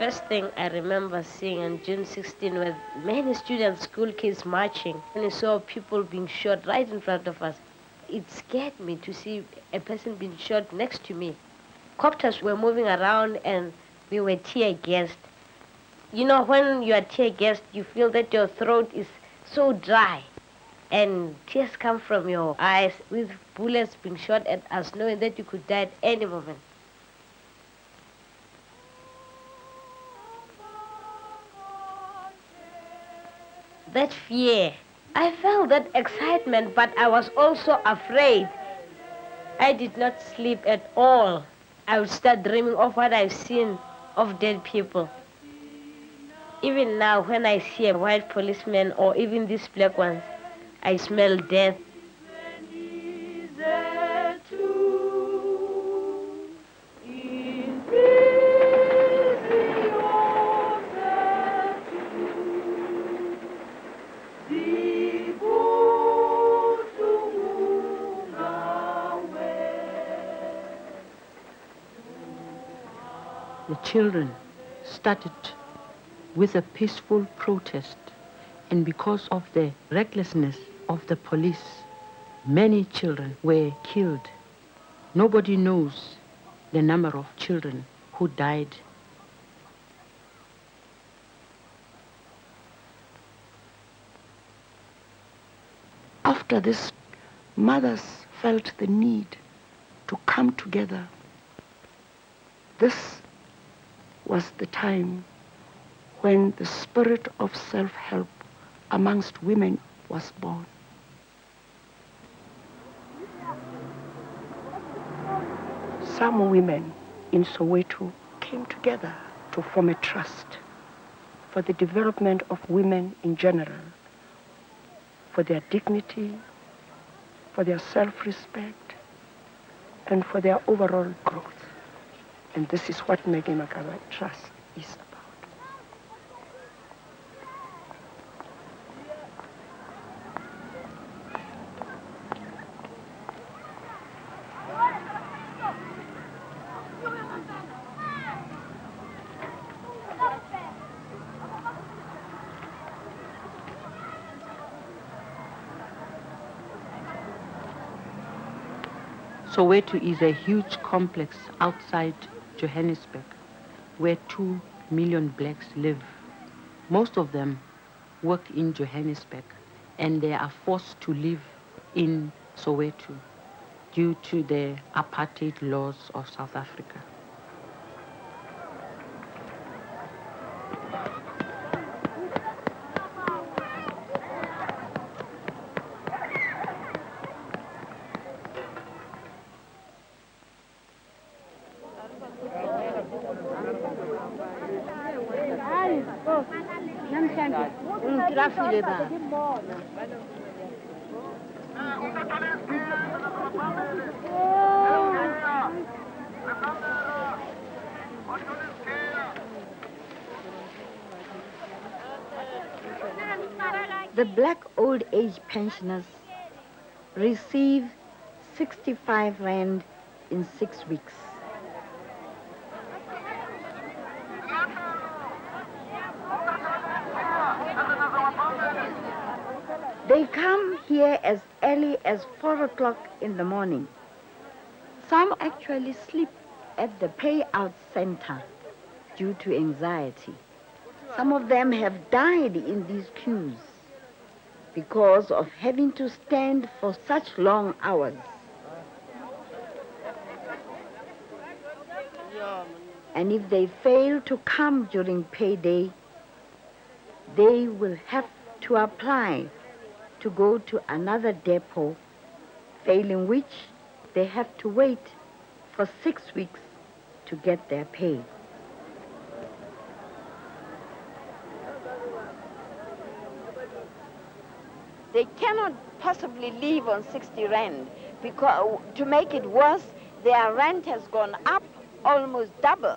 first thing I remember seeing on June 16 were many students, school kids marching, and I saw people being shot right in front of us. It scared me to see a person being shot next to me. Copters were moving around and we were tear gassed. You know, when you are tear gassed, you feel that your throat is so dry and tears come from your eyes with bullets being shot at us, knowing that you could die at any moment. That fear, I felt that excitement, but I was also afraid. I did not sleep at all. I would start dreaming of what I've seen of dead people. Even now, when I see a white policeman or even these black ones, I smell death. The children started with a peaceful protest, and because of the recklessness of the police, many children were killed. Nobody knows the number of children who died. After this, mothers felt the need to come together. This was the time when the spirit of self-help amongst women was born. Some women in Soweto came together to form a trust for the development of women in general, for their dignity, for their self-respect, and for their overall growth. And this is what Maggie Magaba Trust is about. Soweto is a huge complex outside Johannesburg, where 2 million blacks live. Most of them work in Johannesburg, and they are forced to live in Soweto due to the apartheid laws of South Africa. The black old age pensioners receive 65 rand in 6 weeks. They come here as early as 4 o'clock in the morning. Some actually sleep at the payout center due to anxiety. Some of them have died in these queues because of having to stand for such long hours. And if they fail to come during payday, they will have to apply to go to another depot, failing which they have to wait for 6 weeks to get their pay. They cannot possibly live on 60 rand because to make it worse, their rent has gone up almost double.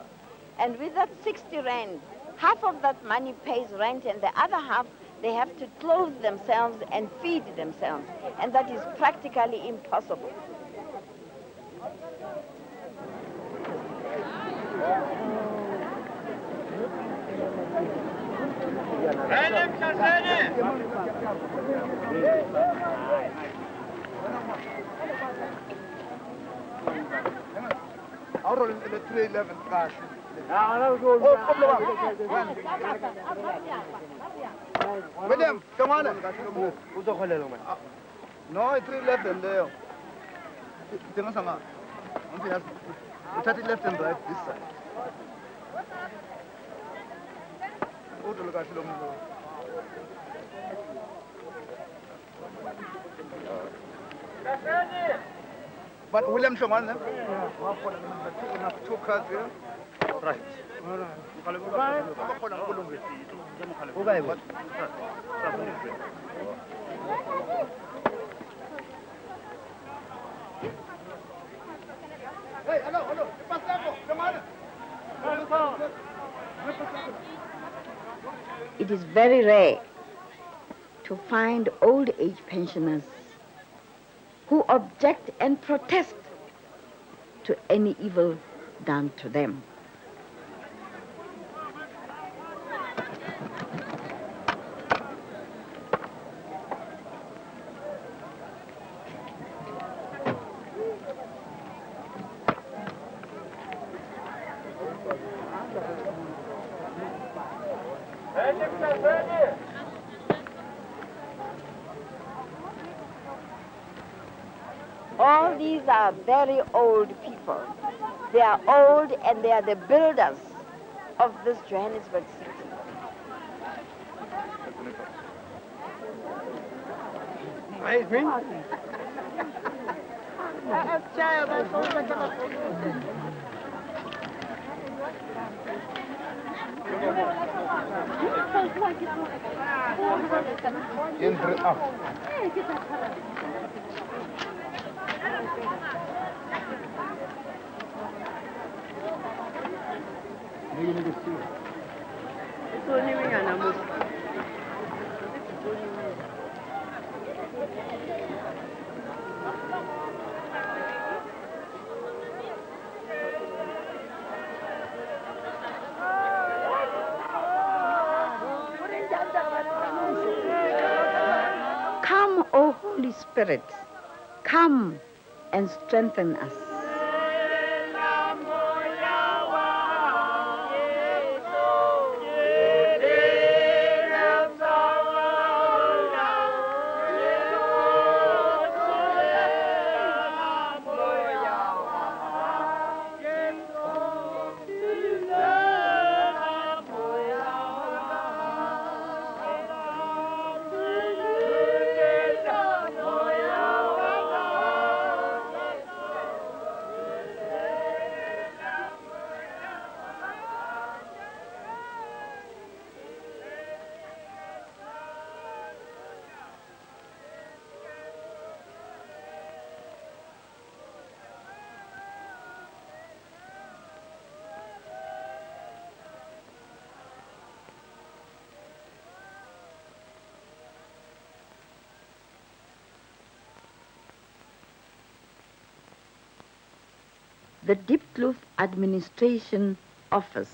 And with that 60 rand, half of that money pays rent and the other half they have to clothe themselves and feed themselves. And that is practically impossible. William, come on. No, 311 there. We take left and right this side. But William Shaman, two cars here. Right. Hey, hello. It is very rare to find old age pensioners who object and protest to any evil done to them. All these are very old people. They are old and they are the builders of this Johannesburg city. Come, O Holy Spirit, come and strengthen us. The Diepkloof Administration Office,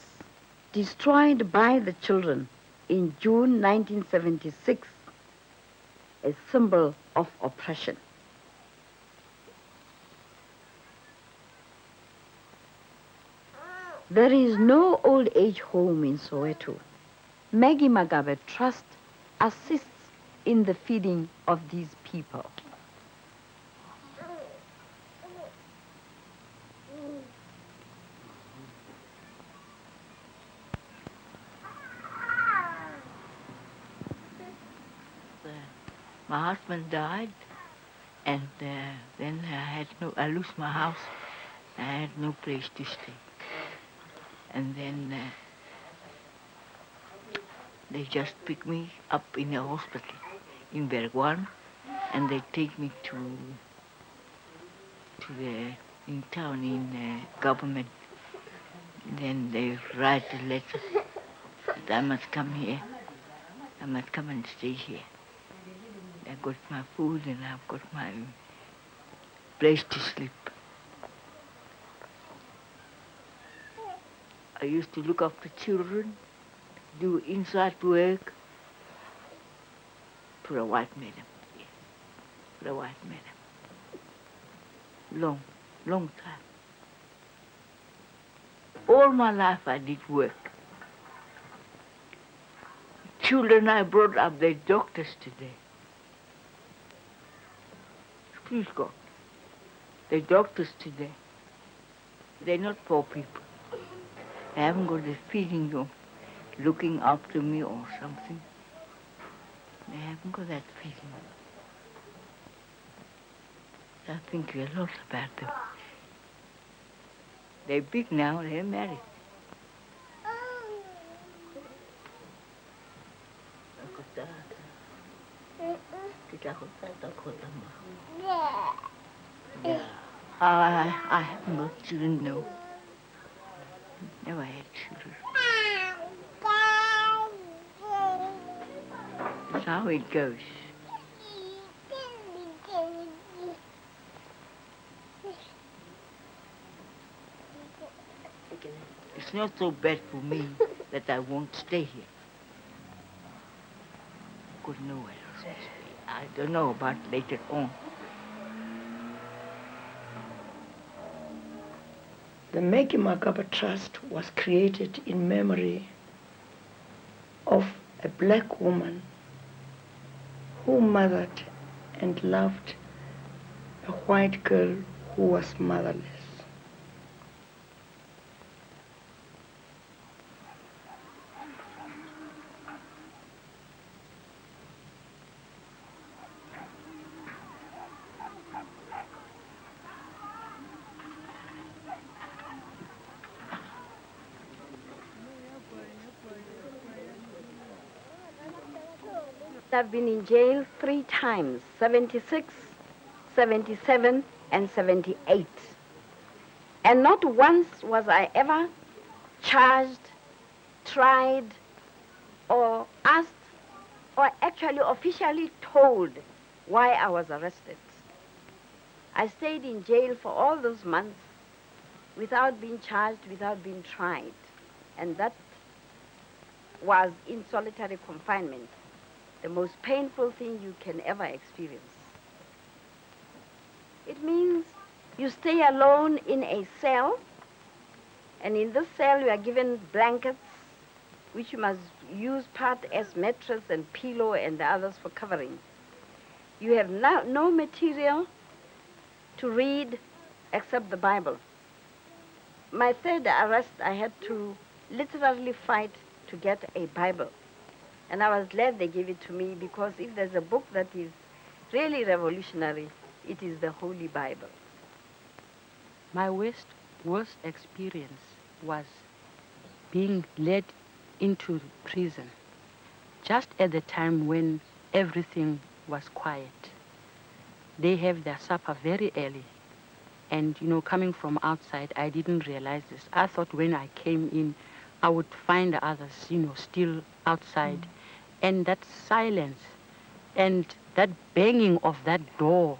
destroyed by the children in June 1976, a symbol of oppression. There is no old age home in Soweto. Maggie Magaba Trust assists in the feeding of these people. My husband died, and then I lost my house. I had no place to stay. And then they just pick me up in a hospital in Vaughan, and they take me to in town in government. Then they write a letter that I must come here. I must come and stay here. I got my food and I've got my place to sleep. I used to look after children. do inside work for a white madam. Yes, for a white madam. Long time. All my life I did work. Children I brought up, they're doctors today. Please God. They're doctors today. They're not poor people. They haven't got the feeling of looking after me or something. They haven't got that feeling. I think a lot about them. They're big now, they're married. Yeah. I haven't got children, no. Never had children. That's how it goes. It's not so bad for me that I won't stay here. Got nowhere else to stay. I don't know about later on. The Maggie Magaba Trust was created in memory of a black woman who mothered and loved a white girl who was motherless. I've been in jail 3 times, 76, 77, and 78. And not once was I ever charged, tried, or asked, or actually officially told why I was arrested. I stayed in jail for all those months without being charged, without being tried. And that was in solitary confinement, the most painful thing you can ever experience. It means you stay alone in a cell, and in this cell you are given blankets, which you must use part as mattress and pillow and the others for covering. You have no material to read except the Bible. My 3rd arrest, I had to literally fight to get a Bible. And I was glad they gave it to me, because if there's a book that is really revolutionary, it is the Holy Bible. My worst experience was being led into prison just at the time when everything was quiet. They have their supper very early. And, you know, coming from outside, I didn't realize this. I thought when I came in, I would find the others, you know, still outside. And that silence and that banging of that door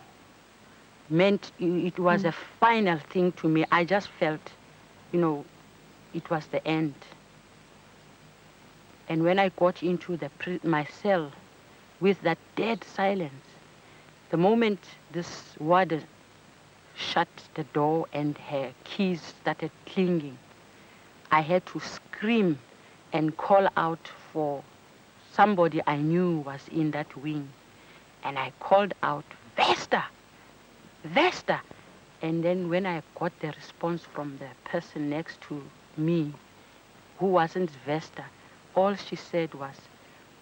meant it was a final thing to me. I just felt, you know, it was the end. And when I got into my cell with that dead silence, the moment this warden shut the door and her keys started clinging, I had to scream and call out for somebody I knew was in that wing. And I called out, "Vesta! Vesta!" And then when I got the response from the person next to me, who wasn't Vesta, all she said was,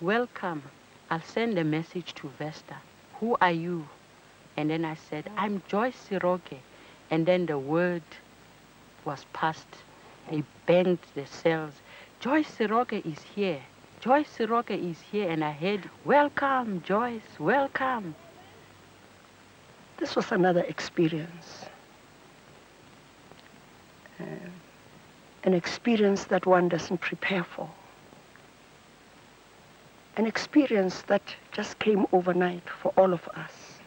"Welcome, I'll send a message to Vesta. Who are you?" And then I said, "I'm Joyce Seroke." And then the word was passed. They banged the cells. "Joyce Seroke is here. Joyce Seroke is here." And I heard, "Welcome, Joyce, welcome." This was another experience. An experience that one doesn't prepare for. An experience that just came overnight for all of us.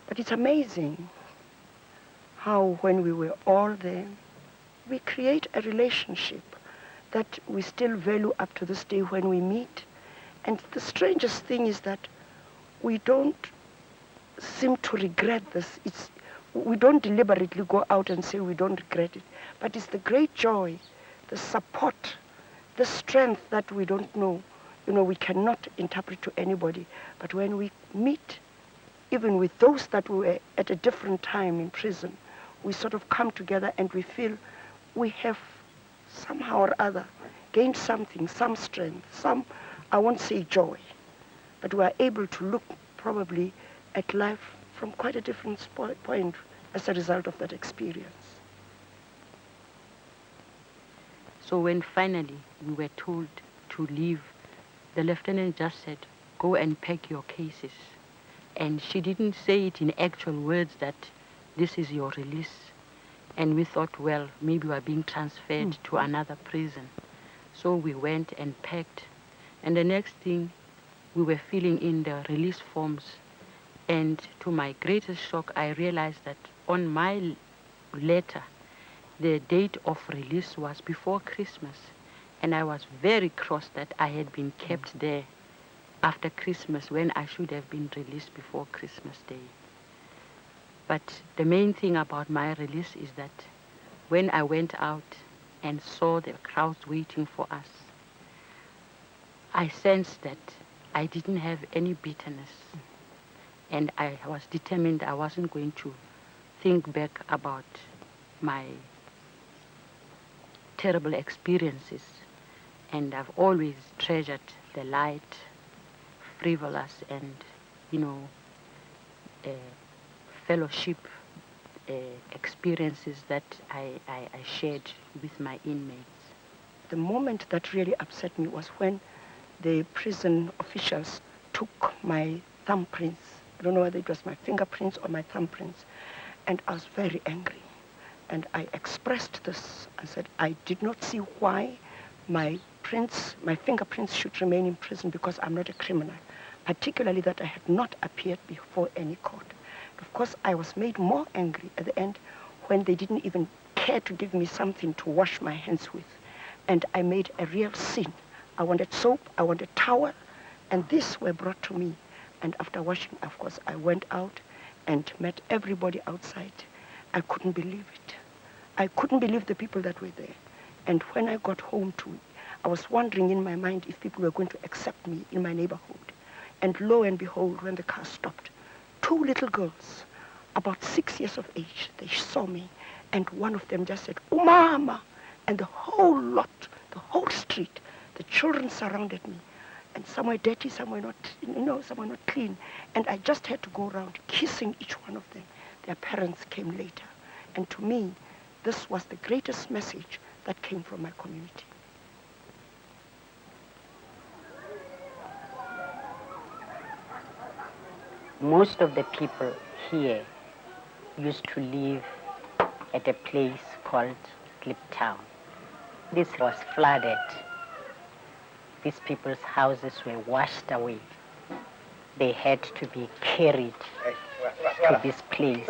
But it's amazing how when we were all there, we create a relationship that we still value up to this day when we meet. And the strangest thing is that we don't seem to regret this. We don't deliberately go out and say we don't regret it, but it's the great joy, the support, the strength that we don't know. We cannot interpret to anybody, but when we meet, even with those that were at a different time in prison, we sort of come together and we feel we have somehow or other gained something, some strength, some, I won't say joy, but we are able to look probably at life from quite a different point as a result of that experience. So when finally we were told to leave, the lieutenant just said, go and pack your cases. And she didn't say it in actual words that this is your release. And we thought, well, maybe we're being transferred to another prison. So we went and packed. And the next thing, we were filling in the release forms. And to my greatest shock, I realized that on my letter, the date of release was before Christmas. And I was very cross that I had been kept there after Christmas when I should have been released before Christmas Day. But the main thing about my release is that when I went out and saw the crowds waiting for us, I sensed that I didn't have any bitterness. And I was determined I wasn't going to think back about my terrible experiences. And I've always treasured the light, frivolous and, fellowship experiences that I shared with my inmates. The moment that really upset me was when the prison officials took my thumbprints. I don't know whether it was my fingerprints or my thumbprints. And I was very angry. And I expressed this. I said, I did not see why my fingerprints should remain in prison because I'm not a criminal, particularly that I had not appeared before any court. Of course, I was made more angry at the end when they didn't even care to give me something to wash my hands with. And I made a real scene. I wanted soap, I wanted towel, and these were brought to me. And after washing, of course, I went out and met everybody outside. I couldn't believe it. I couldn't believe the people that were there. And when I got home I was wondering in my mind if people were going to accept me in my neighborhood. And lo and behold, when the car stopped, 2 little girls, about 6 years of age, they saw me, and one of them just said, "Umama!" And the whole lot, the whole street, the children surrounded me. And some were dirty, some were not, some were not clean. And I just had to go around kissing each one of them. Their parents came later. And to me, this was the greatest message that came from my community. Most of the people here used to live at a place called Kliptown. This was flooded. These people's houses were washed away. They had to be carried to this place,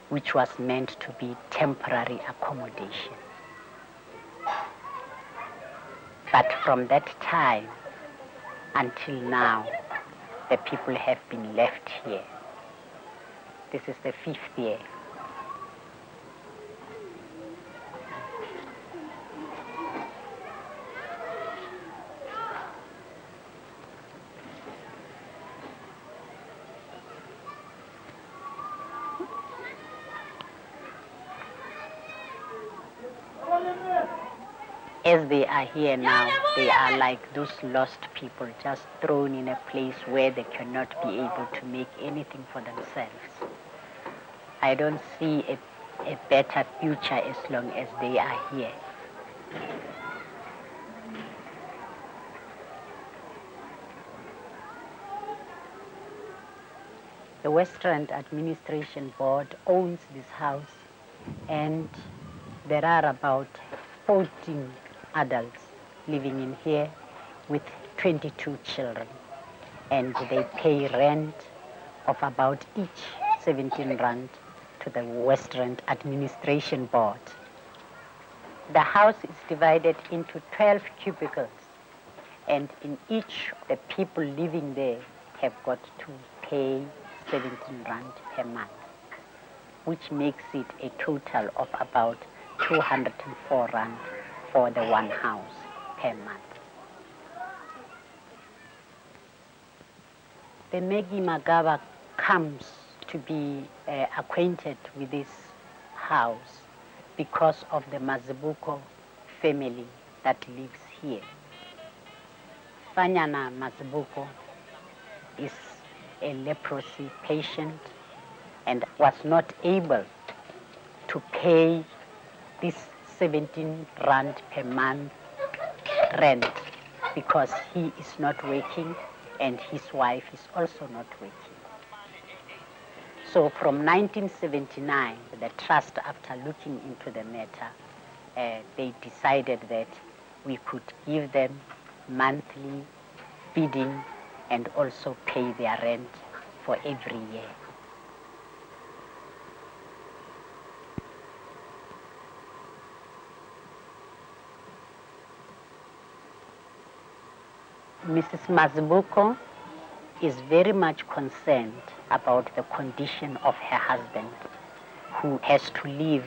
which was meant to be temporary accommodation. But from that time until now, the people have been left here. This is the 5th year. As they are here now, they are like those lost people just thrown in a place where they cannot be able to make anything for themselves. I don't see a better future as long as they are here. The Western Administration Board owns this house, and there are about 14 adults living in here with 22 children, and they pay rent of about each 17 rand to the Western Administration Board. The house is divided into 12 cubicles, and in each, the people living there have got to pay 17 rand per month, which makes it a total of about 204 rand for the one house per month. The Maggie Magaba comes to be acquainted with this house because of the Mazibuko family that lives here. Mpenyana Mazibuko is a leprosy patient and was not able to pay this 17 rand per month rent because he is not working and his wife is also not working. So from 1979, the trust, after looking into the matter, they decided that we could give them monthly feeding and also pay their rent for every year. Mrs. Mazibuko is very much concerned about the condition of her husband, who has to live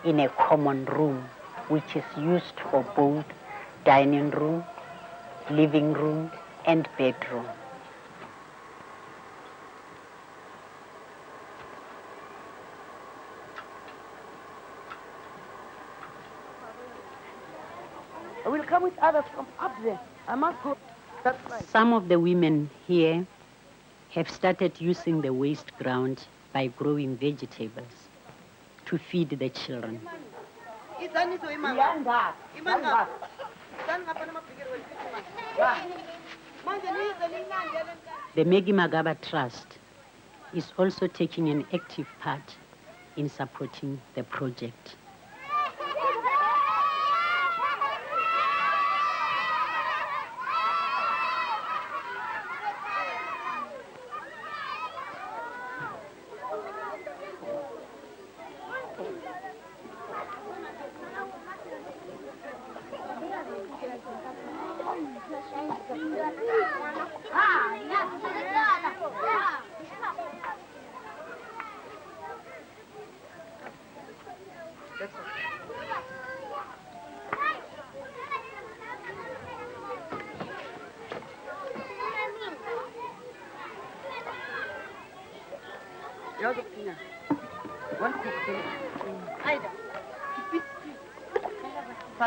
in a common room which is used for both dining room, living room, and bedroom. I will come with others from up there. I must go. That's right. Some of the women here have started using the waste ground by growing vegetables to feed the children. The Maggie Magaba Trust is also taking an active part in supporting the project.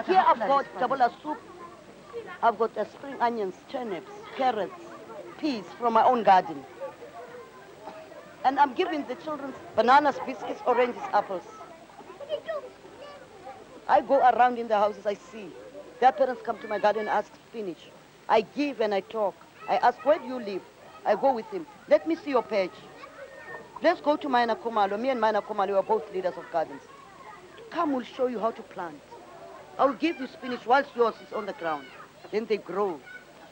Here I've got tabula soup. I've got spring onions, turnips, carrots, peas from my own garden. And I'm giving the children bananas, biscuits, oranges, apples. I go around in the houses, I see. Their parents come to my garden and ask spinach. I give and I talk. I ask, where do you live? I go with him. Let me see your page. Let's go to Mina Komalo. Me and Mina Komalo are both leaders of gardens. Come, we'll show you how to plant. I'll give you spinach whilst yours is on the ground. Then they grow.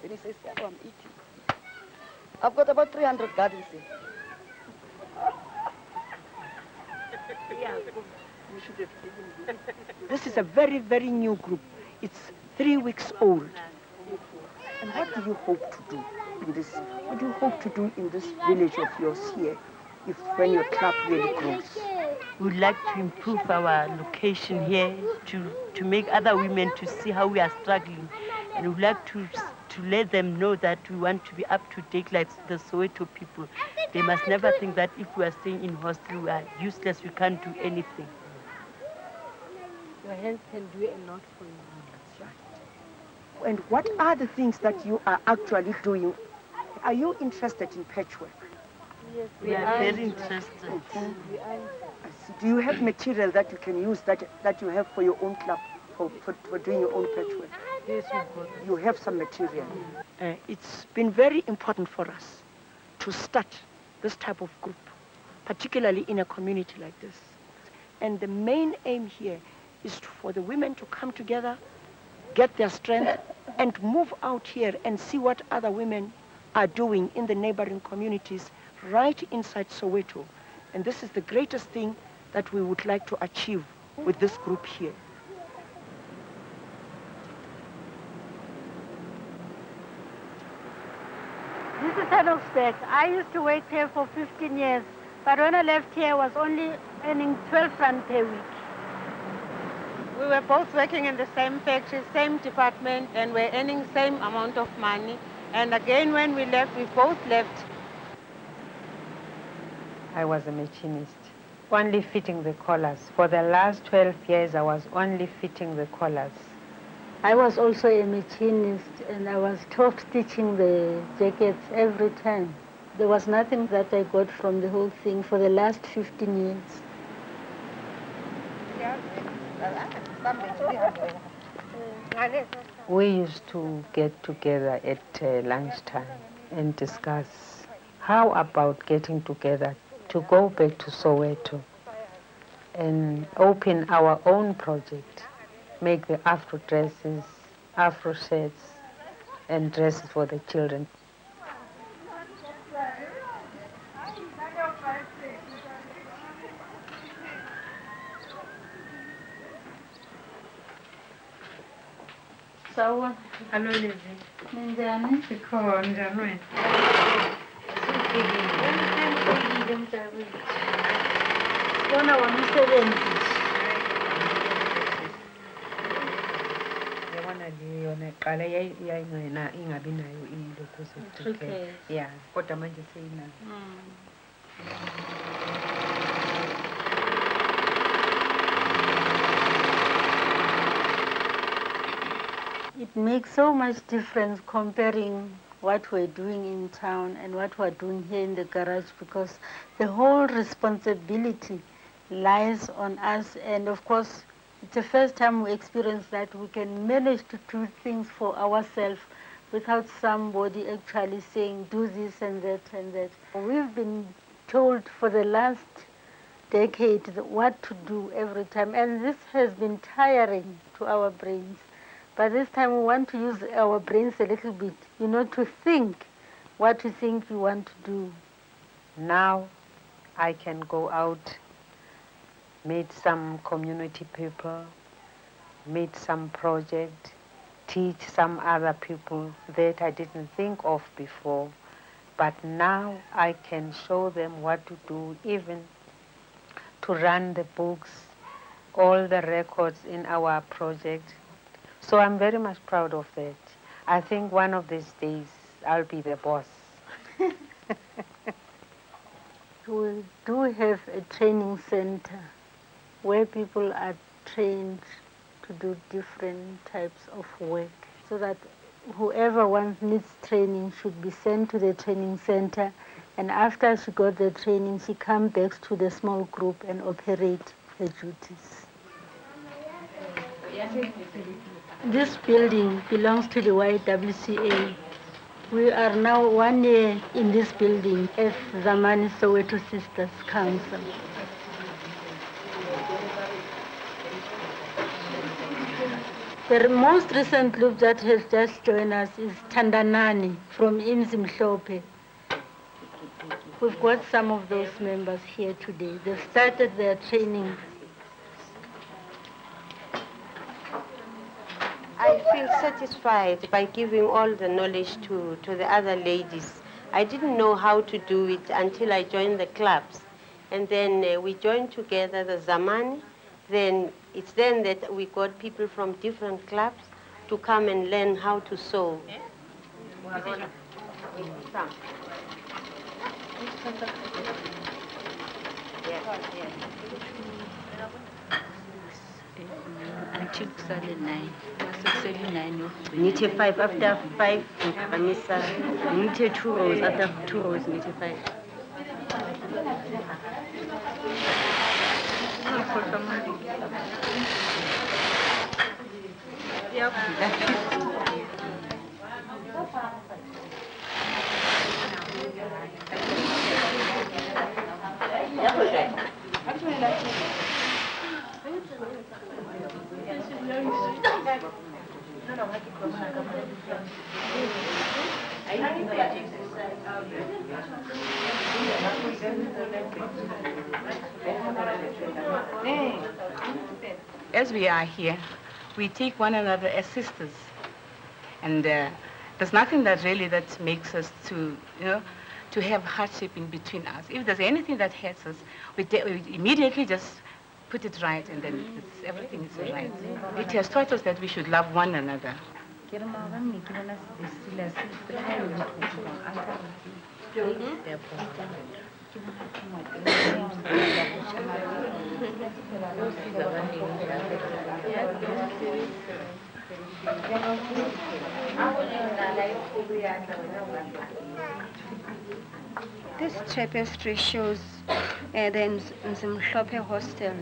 Then he says, yeah, I'm eating. I've got about 300 gardens here. This is a very, very new group. It's 3 weeks old. And what do you hope to do in this? What do you hope to do in this village of yours here, if when your club really grows? We'd like to improve our location here, to make other women to see how we are struggling. And we'd like to let them know that we want to be up to date like the Soweto people. They must never think that if we are staying in hostel, we are useless, we can't do anything. Your hands can do a lot for you. That's right. And what are the things that you are actually doing? Are you interested in patchwork? Yes, we are very interested. I see. Do you have material that you can use that you have for your own club, for doing your own patchwork? Yes, we've got. You have some material. It's been very important for us to start this type of group, particularly in a community like this. And the main aim here is for the women to come together, get their strength, and move out here and see what other women are doing in the neighboring communities right inside Soweto. And this is the greatest thing that we would like to achieve with this group here. Johannesburg. I used to work here for 15 years, but when I left here, I was only earning 12 rand per week. We were both working in the same factory, same department, and we're earning same amount of money. And again, when we left, we both left. I was a machinist, only fitting the collars. For the last 12 years, I was only fitting the collars. I was also a machinist, and I was top stitching the jackets every time. There was nothing that I got from the whole thing for the last 15 years. We used to get together at lunchtime and discuss how about getting together to go back to Soweto and open our own project, make the Afro dresses, Afro shirts, and dresses for the children. So, hello, Lizzie. Mpenyana. Wona wamisebenzi. Yabona le yona iqala yayingena ingabi nayo ilokho Okay. Yeah, kodwa manje seyinayo. It makes so much difference comparing what we're doing in town and what we're doing here in the garage, because the whole responsibility lies on us, and of course it's the first time we experience that we can manage to do things for ourselves without somebody actually saying do this and that and that. We've been told for the last decade what to do every time, and this has been tiring to our brains. But this time we want to use our brains a little bit, to think what we think we want to do. Now I can go out, meet some community people, meet some project, teach some other people that I didn't think of before. But now I can show them what to do, even to run the books, all the records in our project. So I'm very much proud of that. I think one of these days I'll be the boss. We do have a training center where people are trained to do different types of work, so that whoever needs training should be sent to the training center, and after she got the training, she comes back to the small group and operate her duties. This building belongs to the YWCA. We are now 1 year in this building as Zamani Soweto Sisters Council. The most recent group that has just joined us is Tandanani from Imzimhlope. We've got some of those members here today. They've started their training. I feel satisfied by giving all the knowledge to the other ladies. I didn't know how to do it until I joined the clubs. And then we joined together the Zamani. Then it's then that we got people from different clubs to come and learn how to sew. Knit 5 after 5, Ramisa. Knit 2 rows after 2 rows, knit 5. As we are here, we take one another as sisters. And There's nothing that really that makes us to, to have hardship in between us. If there's anything that hurts us, we immediately just put it right, and then everything is all right. It has taught us that we should love one another. This tapestry shows the Mhlope hostel.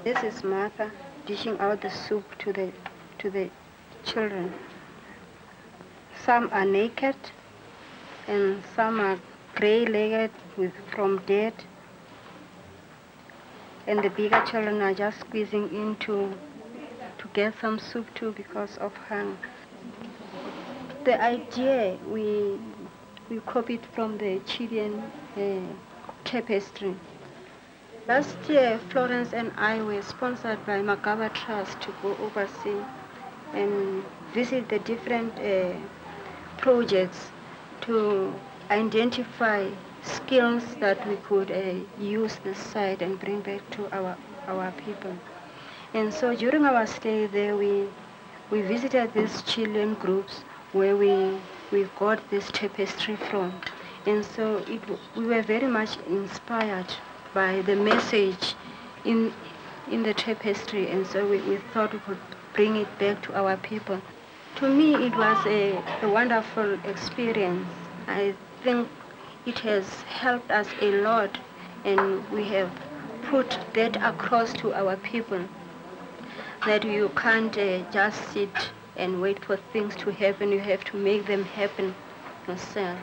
This is Martha dishing out the soup to the children. Some are naked and some are grey-legged from dead. And the bigger children are just squeezing in to get some soup too because of hunger. The idea, we copied from the Chilean tapestry. Last year, Florence and I were sponsored by Magaba Trust to go overseas and visit the different projects to identify skills that we could use this site and bring back to our people. And so during our stay there, we visited these Chilean groups where we got this tapestry from. And so we were very much inspired by the message in the tapestry, and so we thought we could bring it back to our people. To me, it was a wonderful experience. I think it has helped us a lot, and we have put that across to our people, that you can't just sit and wait for things to happen. You have to make them happen yourself.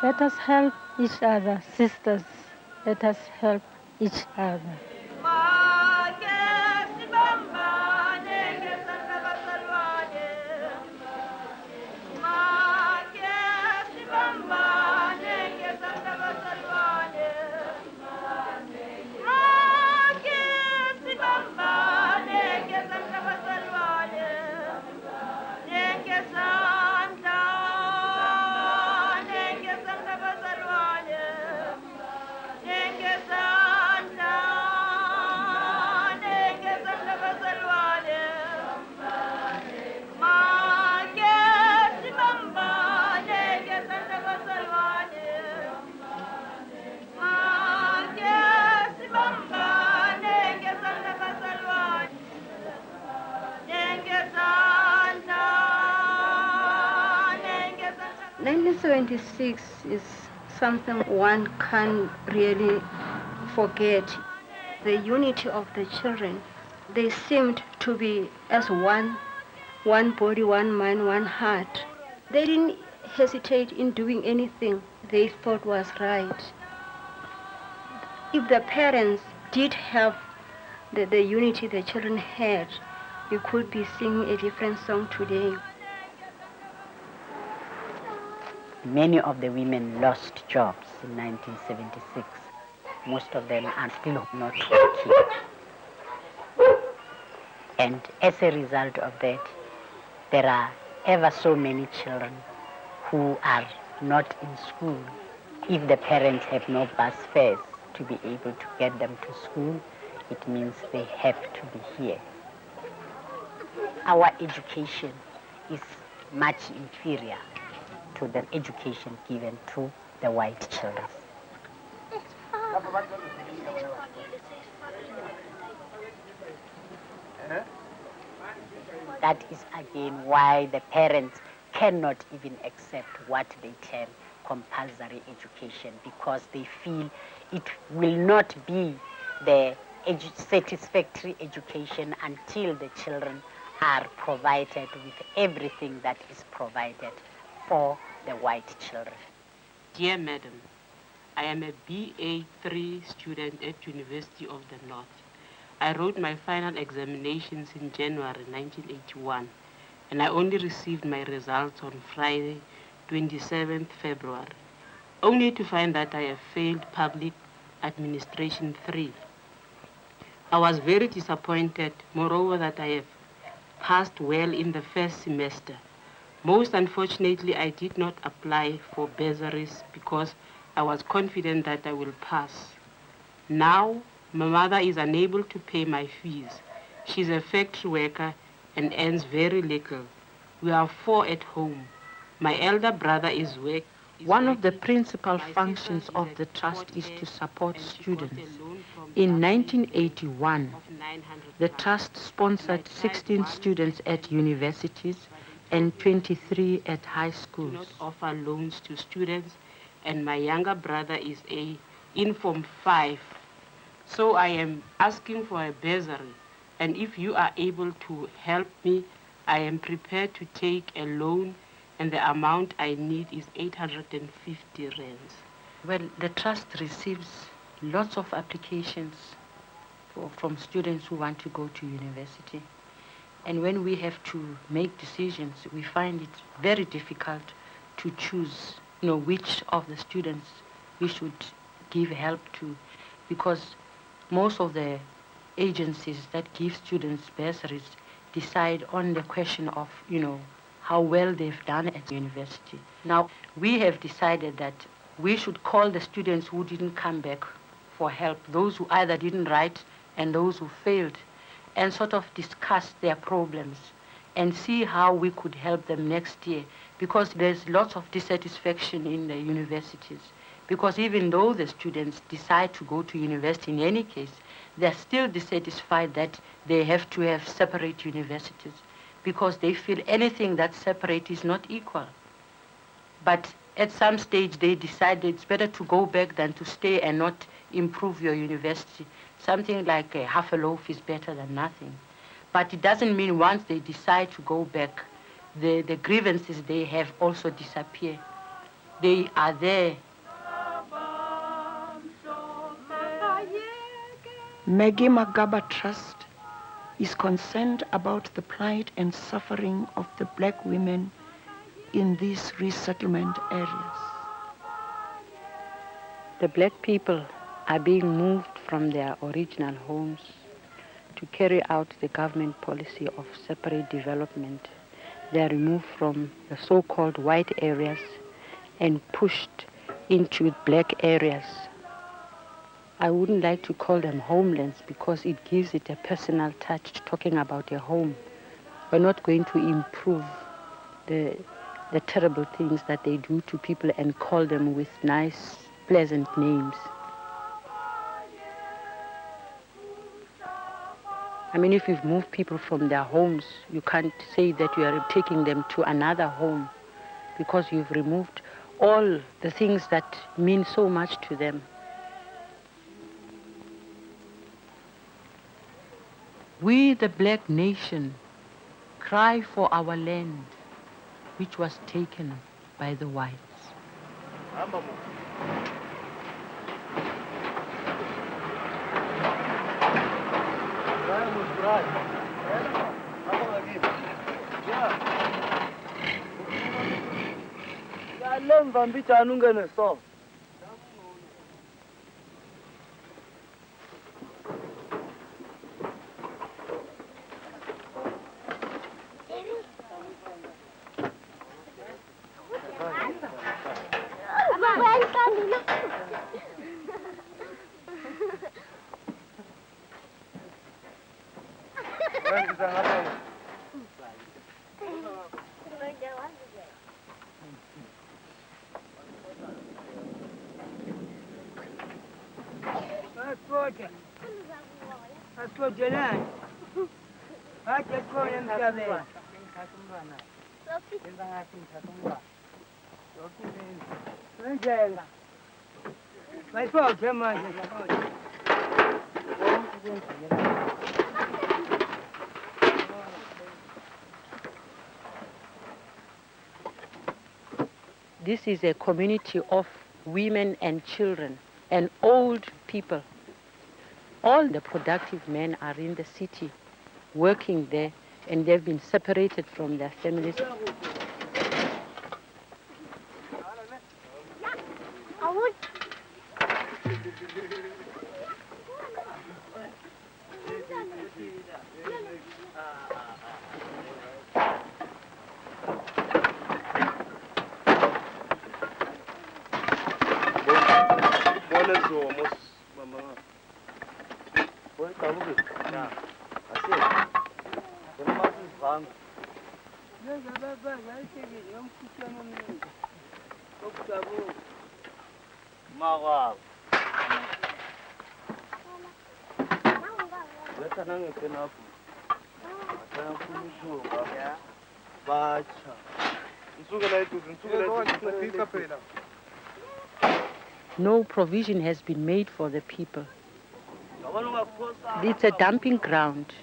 Let us help each other, sisters. Let us help each other. '76 is something one can't really forget. The unity of the children, they seemed to be as one body, one mind, one heart. They didn't hesitate in doing anything they thought was right. If the parents did have the unity the children had, you could be singing a different song today. Many of the women lost jobs in 1976. Most of them are still not working. And as a result of that, there are ever so many children who are not in school. If the parents have no bus fares to be able to get them to school, it means they have to be here. Our education is much inferior to the education given to the white children. That is again why the parents cannot even accept what they term compulsory education, because they feel it will not be the satisfactory education until the children are provided with everything that is provided for the white children. Dear Madam, I am a BA3 student at University of the North. I wrote my final examinations in January 1981, and I only received my results on Friday, 27th February, only to find that I have failed Public Administration 3. I was very disappointed, moreover, that I have passed well in the first semester. Most unfortunately, I did not apply for bursaries because I was confident that I will pass. Now, my mother is unable to pay my fees. She's a factory worker and earns very little. We are 4 at home. My elder brother is working. One of the principal functions of the trust is to support students. In 1981, the trust sponsored 16 students at universities and 23 at high schools. We do not offer loans to students, and my younger brother is in Form 5. So I am asking for a bursary, and if you are able to help me, I am prepared to take a loan, and the amount I need is 850 rands. Well, the trust receives lots of applications from students who want to go to university. And when we have to make decisions, we find it very difficult to choose, which of the students we should give help to, because most of the agencies that give students bursaries decide on the question of, how well they've done at university. Now, we have decided that we should call the students who didn't come back for help, those who either didn't write and those who failed, and sort of discuss their problems and see how we could help them next year, because there's lots of dissatisfaction in the universities. Because even though the students decide to go to university in any case, they're still dissatisfied that they have to have separate universities, because they feel anything that's separate is not equal. But at some stage they decide it's better to go back than to stay and not improve your university. Something like half a loaf is better than nothing. But it doesn't mean once they decide to go back, the grievances they have also disappear. They are there. Maggie Magaba Trust is concerned about the plight and suffering of the black women in these resettlement areas. The black people are being moved from their original homes to carry out the government policy of separate development. They are removed from the so-called white areas and pushed into black areas. I wouldn't like to call them homelands because it gives it a personal touch, talking about a home. We're not going to improve the terrible things that they do to people and call them with nice, pleasant names. I mean, if you've moved people from their homes, you can't say that you are taking them to another home, because you've removed all the things that mean so much to them. We, the black nation, cry for our land, which was taken by the whites. This is a community of women and children and old people. All the productive men are in the city working there, and they've been separated from their families. No provision has been made for the people. It's a dumping ground,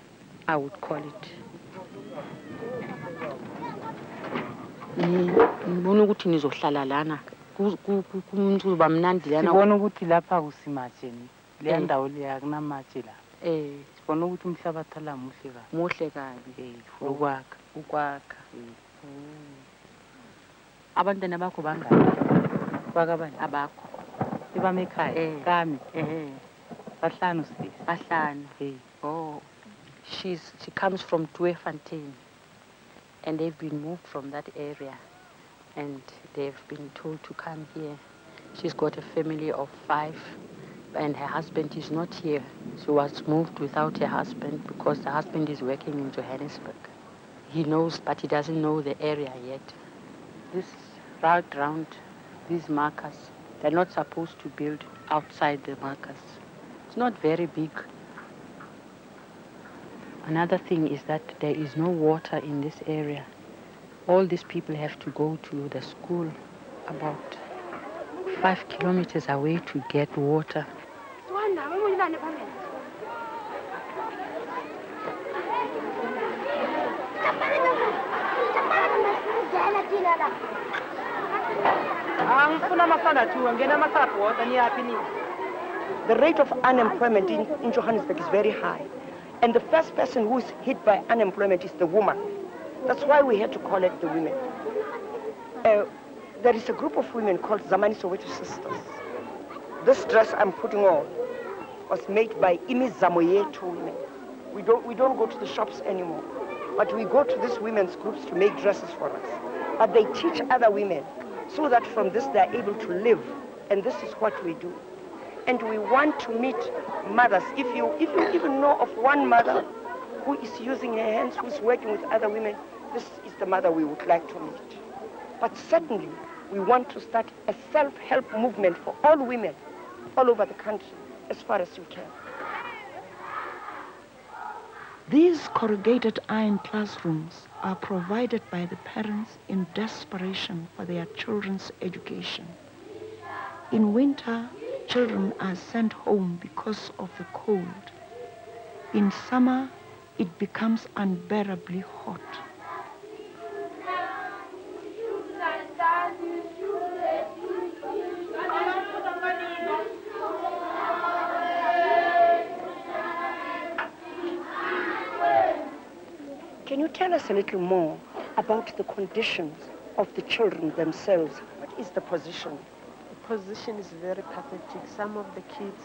I would call it. Ngibona ukuthi nizohlala lana kumuntu bamnandi lana. Sibona ukuthi lapha kusimajeni. Le ndawo leya kunamatshe la. Sibona ukuthi umhlabathi la muhle kabi. Muhle kabi. Ukwakha. Abantwana bakho bangaki? Bakabani? Abakho. Ibamekhaya. Kami. Bahlanu sis. Bahlanu. Oh. She comes from Tweefontein, and they've been moved from that area, and they've been told to come here. She's got a family of 5, and her husband is not here. She was moved without her husband because the husband is working in Johannesburg. He knows, but he doesn't know the area yet. This route round these markers, they're not supposed to build outside the markers. It's not very big. Another thing is that there is no water in this area. All these people have to go to the school about 5 kilometers away to get water. The rate of unemployment in Johannesburg is very high. And the first person who is hit by unemployment is the woman. That's why we had to call it the women. There is a group of women called Zamani Soweto Sisters. This dress I'm putting on was made by Zamoyeto women. We don't go to the shops anymore, but we go to these women's groups to make dresses for us. But they teach other women so that from this they are able to live. And this is what we do. And we want to meet mothers. If you even know of one mother who is using her hands, who's working with other women, this is the mother we would like to meet. But certainly, we want to start a self-help movement for all women all over the country, as far as we can. These corrugated iron classrooms are provided by the parents in desperation for their children's education. In winter, children are sent home because of the cold. In summer, it becomes unbearably hot. Can you tell us a little more about the conditions of the children themselves? What is the position? Position is very pathetic. Some of the kids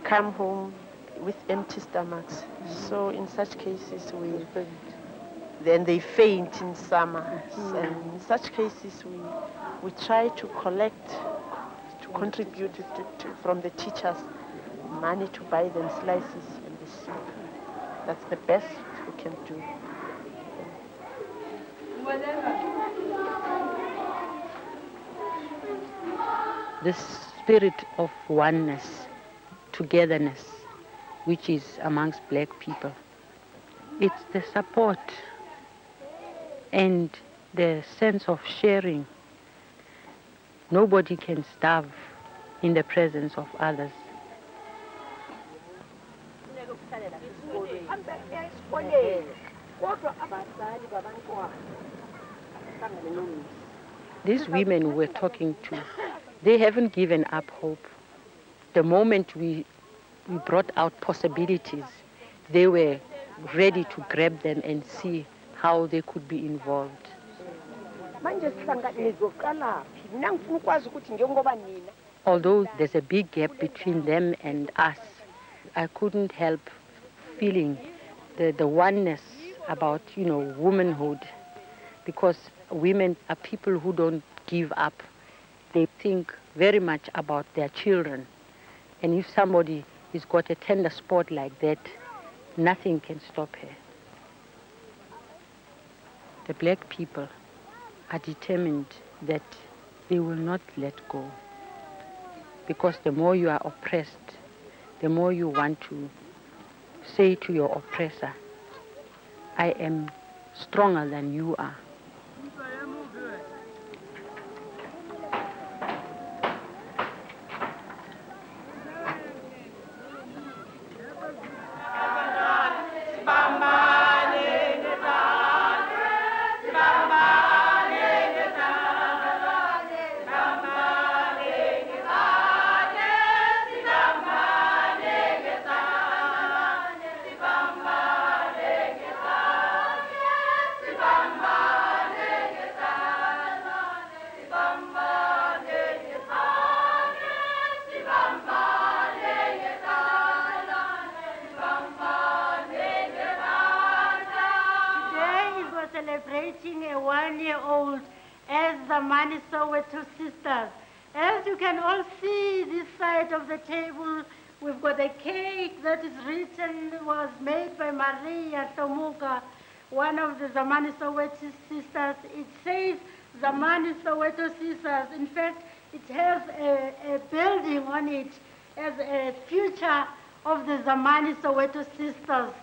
come home with empty stomachs. So in such cases, then they faint in summer. And in such cases, we try to collect, to contribute from the teachers money to buy them slices and the soup. That's the best we can do. This spirit of oneness, togetherness, which is amongst black people. It's the support and the sense of sharing. Nobody can starve in the presence of others. These women we're talking to, They haven't given up hope. The moment we brought out possibilities, they were ready to grab them and see how they could be involved. Although there's a big gap between them and us, I couldn't help feeling the oneness about, womanhood, because women are people who don't give up. They think very much about their children. And if somebody has got a tender spot like that, nothing can stop her. The black people are determined that they will not let go. Because the more you are oppressed, the more you want to say to your oppressor, I am stronger than you are. A one-year-old as Zamani Soweto Sisters. As you can all see this side of the table, we've got a cake that is written, was made by Maria Tomuka, one of the Zamani Soweto Sisters. It says Zamani Soweto Sisters. In fact, it has a building on it as a future of the Zamani Soweto Sisters.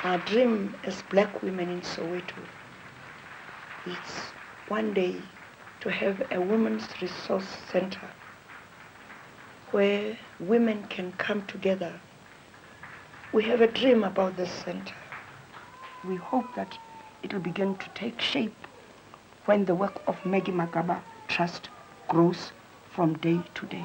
Our dream as black women in Soweto is one day to have a women's resource center where women can come together. We have a dream about this center. We hope that it will begin to take shape when the work of Maggie Magaba Trust grows from day to day.